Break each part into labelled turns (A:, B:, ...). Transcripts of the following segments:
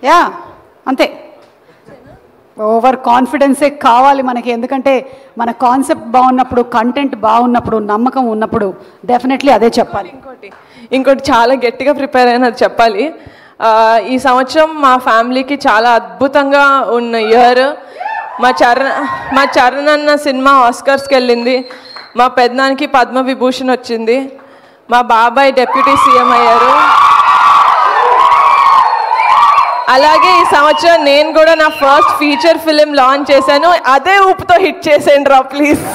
A: Yeah అంతే. Over కాన్ఫిడెన్సే కావాలి మనకి, ఎందుకంటే మన కాన్సెప్ట్ బాగున్నప్పుడు, కంటెంట్ బాగున్నప్పుడు, నమ్మకం ఉన్నప్పుడు డెఫినెట్లీ అదే చెప్పాలి.
B: ఇంకోటి చాలా గట్టిగా ప్రిపేర్ అయినది చెప్పాలి. ఈ సంవత్సరం మా ఫ్యామిలీకి చాలా అద్భుతంగా ఉన్న ఇయర్. మా చరణ్ అన్న సినిమా ఆస్కర్స్కి వెళ్ళింది, మా పెద్దనానికి పద్మవిభూషణ్ వచ్చింది, మా బాబాయ్ డెప్యూటీ సీఎం అయ్యారు. అలాగే ఈ సంవత్సరం నేను కూడా నా ఫస్ట్ ఫీచర్ ఫిలిం లాంచ్ చేశాను. అదే ఊపుతో హిట్ చేసేయండి రా ప్లీజ్.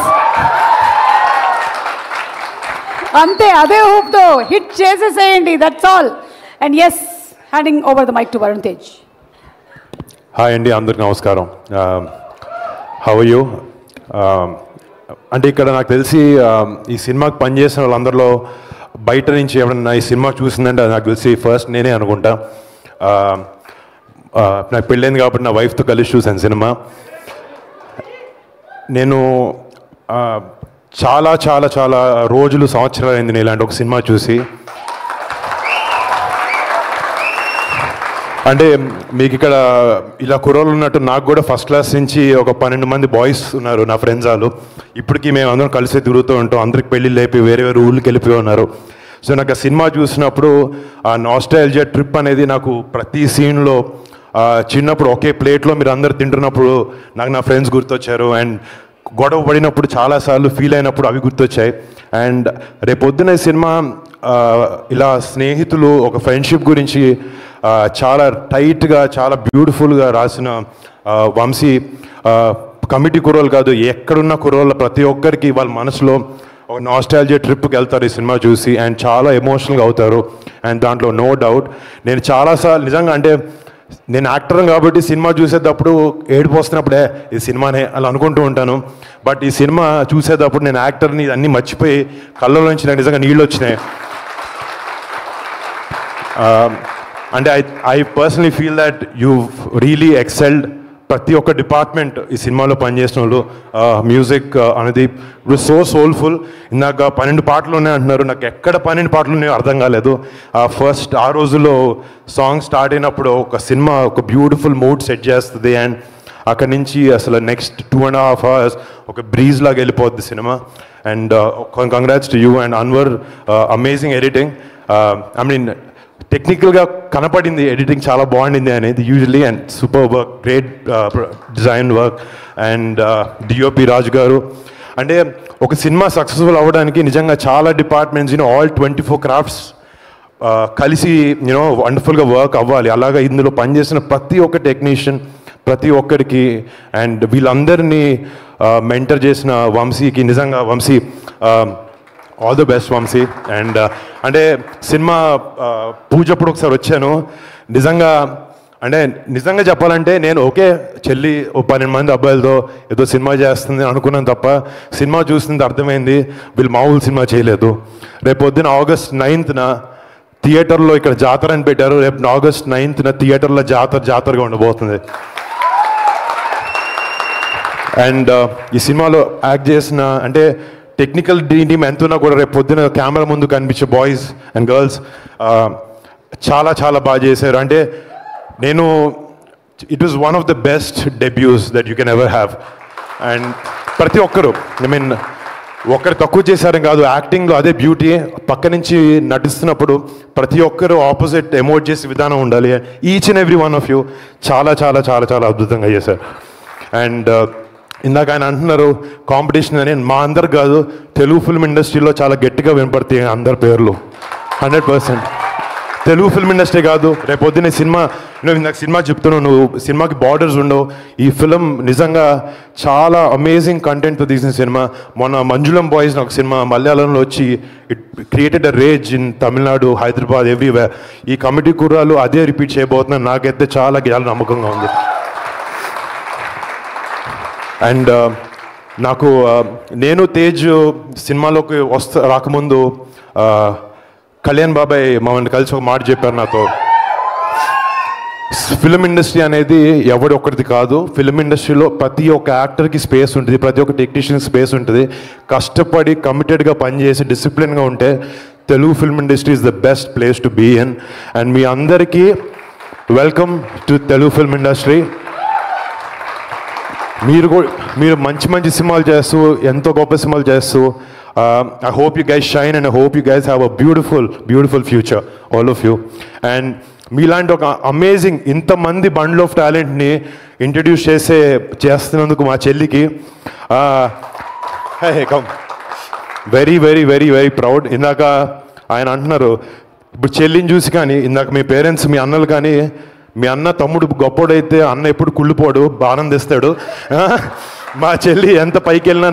A: అంతే, అదే ఊపుతో హిట్ చేసేసేయండి, that's all. And yes, handing over the mic to Varun Tej.
C: Hi అండి, అందరికి నమస్కారం. How are you? అంటే ఇక్కడ నాకు తెలిసి ఈ సినిమాకి పనిచేసిన వాళ్ళందరిలో బయట నుంచి ఎవరన్నా ఈ సినిమా చూసిందంటే నాకు తెలిసి ఫస్ట్ నేనే అనుకుంటా. నాకు పెళ్ళైంది కాబట్టి నా వైఫ్తో కలిసి చూశాను సినిమా. నేను చాలా చాలా చాలా రోజులు, సంవత్సరాలు అయింది నేను ఇలాంటి ఒక సినిమా చూసి. అంటే మీకు ఇక్కడ ఇలా కుర్రోళ్ళు ఉన్నట్టు నాకు కూడా ఫస్ట్ క్లాస్ నుంచి ఒక 12 మంది బాయ్స్ ఉన్నారు నా ఫ్రెండ్స్ వాళ్ళు. ఇప్పటికీ మేము అందరం కలిసి తిరుగుతూ ఉంటాం, అందరికి పెళ్ళి లేపి వేరే వేరే ఊళ్ళకి వెళ్ళిపోయి ఉన్నారు. సో నాకు ఆ సినిమా చూసినప్పుడు ఆ నాస్టాల్జియా ట్రిప్ అనేది నాకు ప్రతి సీన్లో, చిన్నప్పుడు ఒకే ప్లేట్లో మీరు అందరు తింటున్నప్పుడు నాకు నా ఫ్రెండ్స్ గుర్తొచ్చారు, అండ్ గొడవ పడినప్పుడు చాలాసార్లు ఫీల్ అయినప్పుడు అవి గుర్తొచ్చాయి. అండ్ రేపొద్దున ఈ సినిమా ఇలా స్నేహితులు, ఒక ఫ్రెండ్షిప్ గురించి చాలా టైట్గా, చాలా బ్యూటిఫుల్గా రాసిన వంశీ కమిటీ కుర్రోళ్ళు కాదు, ఎక్కడున్న కుర్రోళ్ళ ప్రతి ఒక్కరికి వాళ్ళ మనసులో ఒక నాస్టాల్జియా ట్రిప్కి వెళ్తారు ఈ సినిమా చూసి, అండ్ చాలా ఎమోషనల్గా అవుతారు. అండ్ దాంట్లో నో డౌట్ నేను చాలాసార్లు నిజంగా, అంటే నేను యాక్టర్ కాబట్టి సినిమా చూసేటప్పుడు ఏడుపు వస్తున్నప్పుడే ఈ సినిమానే అలా అనుకుంటూ ఉంటాను. బట్ ఈ సినిమా చూసేటప్పుడు నేను యాక్టర్ని అన్నీ మర్చిపోయి కళ్ళలోంచి నాకు నిజంగా నీళ్ళు వచ్చినాయి. అంటే I personally feel that you really excelled. ప్రతి ఒక్క డిపార్ట్మెంట్ ఈ సినిమాలో పనిచేసిన వాళ్ళు, మ్యూజిక్ అనేది ఇప్పుడు సో సోల్ఫుల్. ఇందాక 12 పాటలు ఉన్నాయి అంటున్నారు, నాకు ఎక్కడ 12 పాటలు ఉన్నాయో అర్థం కాలేదు. ఫస్ట్ ఆ రోజుల్లో సాంగ్ స్టార్ట్ అయినప్పుడు ఒక సినిమా ఒక బ్యూటిఫుల్ మూడ్ సెట్ చేస్తుంది, అండ్ అక్కడి నుంచి అసలు నెక్స్ట్ 2.5 hours ఒక బ్రీజ్ లాగా వెళ్ళిపోద్ది సినిమా. And congrats to you and Anwar, amazing editing. I mean టెక్నికల్గా కనపడింది ఎడిటింగ్ చాలా బాగుండింది అనేది usually, and super work, great design work. And DOP Raju garu, అంటే ఒక సినిమా సక్సెస్ఫుల్ అవ్వడానికి నిజంగా చాలా డిపార్ట్మెంట్స్, ఆల్ 24 క్రాఫ్ట్స్ కలిసి వండర్ఫుల్గా వర్క్ అవ్వాలి. అలాగా ఇందులో పనిచేసిన ప్రతి ఒక్క టెక్నీషియన్, ప్రతి ఒక్కరికి, అండ్ వీళ్ళందరినీ మెంటర్ చేసిన వంశీకి నిజంగా Vamsi, all the best Vamsi. And అంటే సినిమా పూజప్పుడు ఒకసారి వచ్చాను, నిజంగా చెప్పాలంటే నేను ఓకే చెల్లి 12 మంది అబ్బాయిలతో ఏదో సినిమా చేస్తుంది అనుకున్నాను తప్ప, సినిమా చూస్తుంది అర్థమైంది వీళ్ళు మామూలు సినిమా చేయలేదు. రేపు పొద్దున August 9th థియేటర్లో ఇక్కడ జాతర అని పెట్టారు. రేపు August 9th థియేటర్లో జాతరగా ఉండబోతుంది. అండ్ ఈ సినిమాలో యాక్ట్ చేసిన, అంటే టెక్నికల్ టీమ్ ఎంతున్నా కూడా రేపు పొద్దున కెమెరా ముందు కనిపించే బాయ్స్ అండ్ గర్ల్స్ చాలా చాలా బాగా చేశారు. అంటే it was one of the best డెబ్యూస్ that you can ever have. And ప్రతి ఒక్కరు, ఐ మీన్ ఒక్కరు తక్కువ చేశారని కాదు, యాక్టింగ్లో అదే బ్యూటీ. పక్క నుంచి నటిస్తున్నప్పుడు ప్రతి ఒక్కరు ఆపోజిట్ ఎమోట్ చేసే విధానం ఉండాలి. Each and every one of you చాలా చాలా చాలా చాలా అద్భుతంగా చేశారు. అండ్ ఇందాక ఆయన అంటున్నారు కాంపిటీషన్ అని, మా అందరు కాదు, తెలుగు ఫిల్మ్ ఇండస్ట్రీలో చాలా గట్టిగా వినపడతాయి అందరి పేర్లు 100%. తెలుగు ఫిల్మ్ ఇండస్ట్రీ కాదు, రేపు పొద్దున్న సినిమా, ఇందాక సినిమా చెప్తున్నావు, నువ్వు సినిమాకి బార్డర్స్ ఉండవు. ఈ ఫిల్మ్ నిజంగా చాలా అమేజింగ్ కంటెంట్తో తీసిన సినిమా. మొన్న మంజుళం బాయ్స్ ఒక సినిమా మలయాళంలో వచ్చి it created a rage in Tamil Nadu, Hyderabad, everywhere. ఈ కమిటీ కుర్రాలు అదే రిపీట్ చేయబోతున్నారు. నాకైతే చాలా నమ్మకంగా ఉంది. అండ్ నాకు నేను తేజ్ సినిమాలోకి రాకముందు కళ్యాణ్ బాబాయ్ మమ్మల్ని కలిసి ఒక మాట చెప్పారు నాతో, ఫిల్మ్ ఇండస్ట్రీ అనేది ఎవడి ఒక్కడిది కాదు, ఫిల్మ్ ఇండస్ట్రీలో ప్రతి ఒక్క యాక్టర్కి స్పేస్ ఉంటుంది, ప్రతి ఒక్క టెక్నీషియన్కి స్పేస్ ఉంటుంది. కష్టపడి కమిటెడ్గా పనిచేసి డిసిప్లిన్గా ఉంటే Telugu film industry is the best place to be in. And మీ అందరికీ welcome to Telugu film industry. మీరు మంచి మంచి సినిమాలు చేస్తూ ఎంతో గొప్ప సినిమాలు చేస్తూ I hope you guys shine and I hope you guys have a beautiful future, all of you. And మీలాంటి ఒక అమేజింగ్ ఇంతమంది బండ్ల్ ఆఫ్ టాలెంట్ని ఇంట్రడ్యూస్ చేస్తున్నందుకు మా చెల్లికి come very very very very proud. ఇందాక ఆయన అంటున్నారు ఇప్పుడు చెల్లిని చూసి కానీ ఇందాక మీ పేరెంట్స్ మీ అన్నలు కానీ మీ అన్న తమ్ముడు గొప్పోడైతే అన్న ఎప్పుడు కుళ్ళిపోడు ఆనందిస్తాడు. మా చెల్లి ఎంత పైకి వెళ్ళినా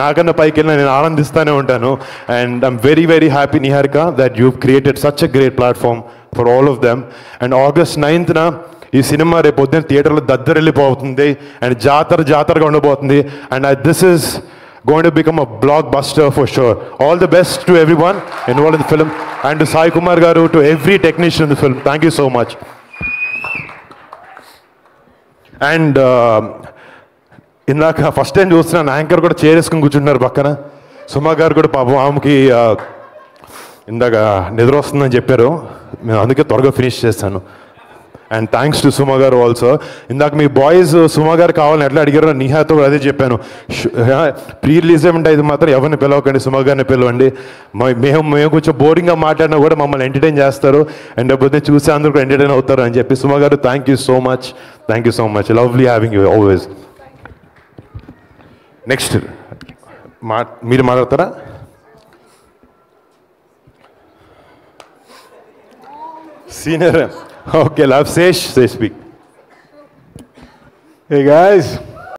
C: నాకన్నా పైకి వెళ్ళినా నేను ఆనందిస్తూనే ఉంటాను. And I'm very very happy Niharika that you created such a great platform for all of them. And August 9th ఈ సినిమా రేపు పొద్దున్న థియేటర్లో దద్దరెళ్ళిపోతుంది అండ్ జాతరగా ఉండబోతుంది. And this is going to become a blockbuster for sure. All the best to everyone involved in the film and to Sai Kumar garu, to every technician in the film. Thank you so much. And ఇందాక first time చూస్తున్నాను anchor కూడా చేరేసుకుని కూర్చుంటున్నారు పక్కన. సుమా గారు కూడా పాపం ఆమెకి ఇందాక నిద్ర వస్తుందని చెప్పారు, మేము అందుకే త్వరగా ఫినిష్ చేస్తాను. అండ్ థ్యాంక్స్ టు సుమా గారు ఆల్సో. ఇందాక మీ బాయ్స్ సుమా గారు కావాలని ఎట్లా అడిగారో నిహాతో కూడా అదే చెప్పాను. ప్రీ రిలీజ్ ఈవెంట్ అయితే మాత్రం ఎవరిని పిలవకండి, సుమా గారిని పిలవండి. మేము కొంచెం బోరింగ్గా మాట్లాడినా కూడా మమ్మల్ని ఎంటర్టైన్ చేస్తారు అండ్ లేకపోతే చూసి అందరూ కూడా ఎంటర్టైన్ అవుతారు అని చెప్పి సుమా గారు thank you so much. Lovely having you always. Next మీరు మాట్లాడతారా? Senior. Okay, love Sesh, speak.
D: Hey guys.